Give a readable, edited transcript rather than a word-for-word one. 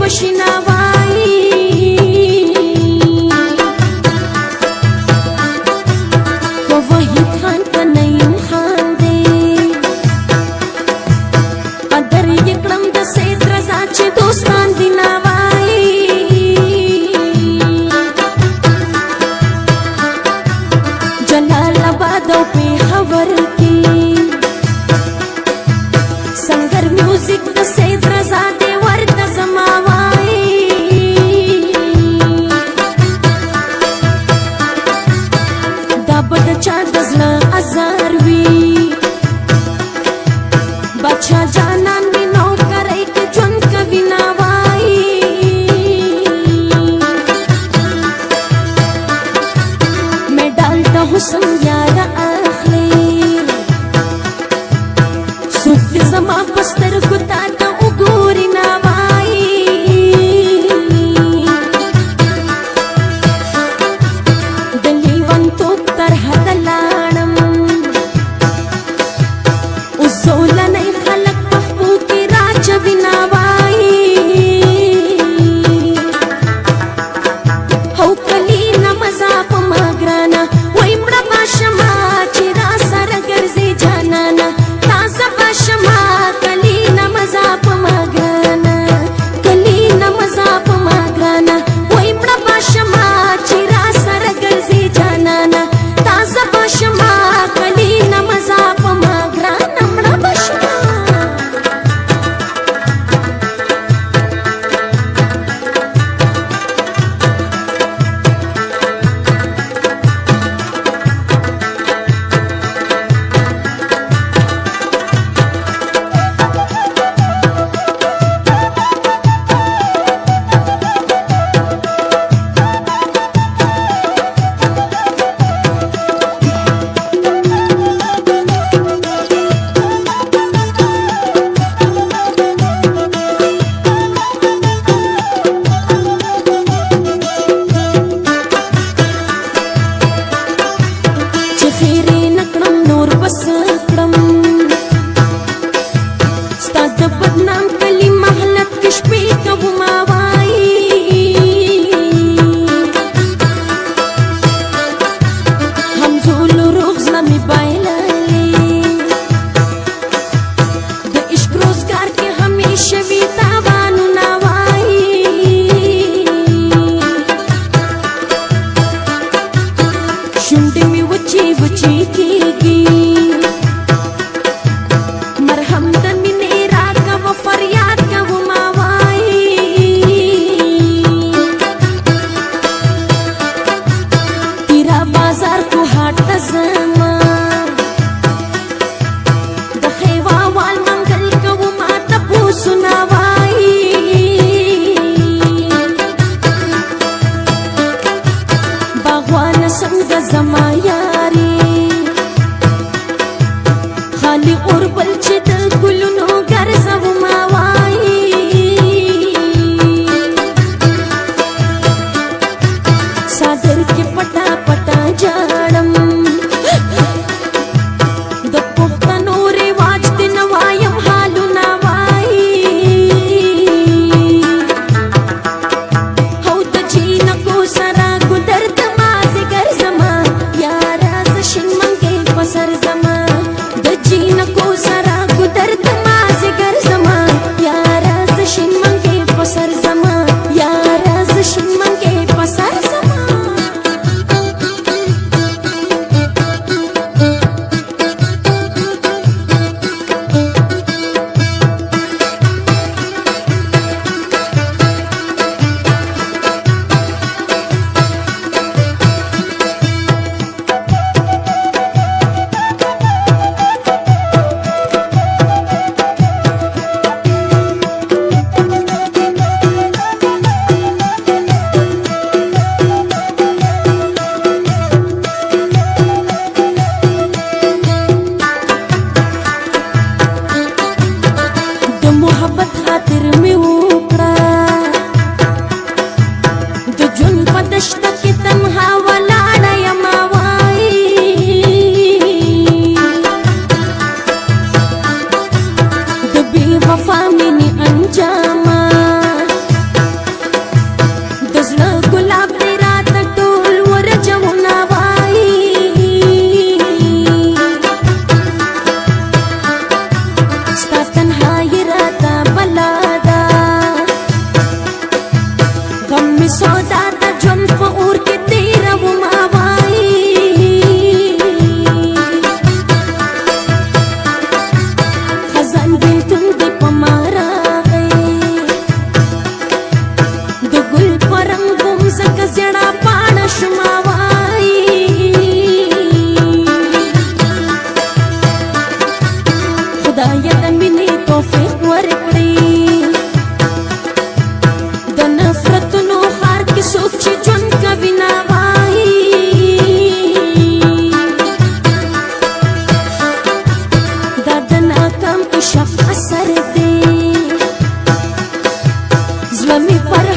وشناوایی و وحید خان کا نیم خان دی قدر یکړم د سید رضا چې دوستان دی ناوایی جلال آباد او پیښور کې سنگر میوزیک د سید رضا دی ورته زما وای دا به د چا د زړه ازار وي بادشاه جانان مې نوکرۍ کې ژوند کوي ناوایي میډال د حسن یاره اخلي څوک دې زما په سترګو تا ته وګوري ناوایي د لیونتوب تر حده لاړم اوس زولنی خلک په خپو کې راچوي ناوایي هو کلی نه مزه په ما ګرانه وای مړه به شمه چې را سره ګرځې جانانه تازه به شمه کلی نه مزه په ما ګرانه کلی نه مزه په ما ګرانه وای مړه به شمه چې را سره ګرځې جانانه تازه به شمه کلی نه مزه په ما ګرانه مړه به شمه چې خیرې نکړم نور بس کړم ستا د بدنام کلي محلت کې شپې کومه وایي همزول روغ زړه مې بایللی د عشق روزګار کې همیشه وي تاوانونه وایي شونډې مې وچې وچې کېږي مرهم د مینې راکوه فریاد کومه وایي تیرا بازار کو هاټ ته ځمه د خیواوال منګل کومه تپوسونه وایي باغوانه څنګه زما یاري خالي اوربل چې د ګلونو ګرځومه وایي صادر کې پټا پټا جاړم د پښتنو رواج دې نه وایم حالونه وایي هو د جینکو سره ګودر د مازدیګر زما یاره زه شین منګې په سر زما د جینکو سره ګودر د مازدیګر زما یاره زه شین منګې په سر زما یاره زه شین منګې په سر زما وای سودا د ژوند په اور کې تېرومه وایي خزان بېلتون دې په ما راغی د ګل په رنګ وم ځکه زړه پاڼه شومه وایي خدایه د مینې توفیق ورکړي د نفرتونو ښار کې څوک چې ژوند کوي نه وایي دا د ناکام عشق اثر دی زړه مې پر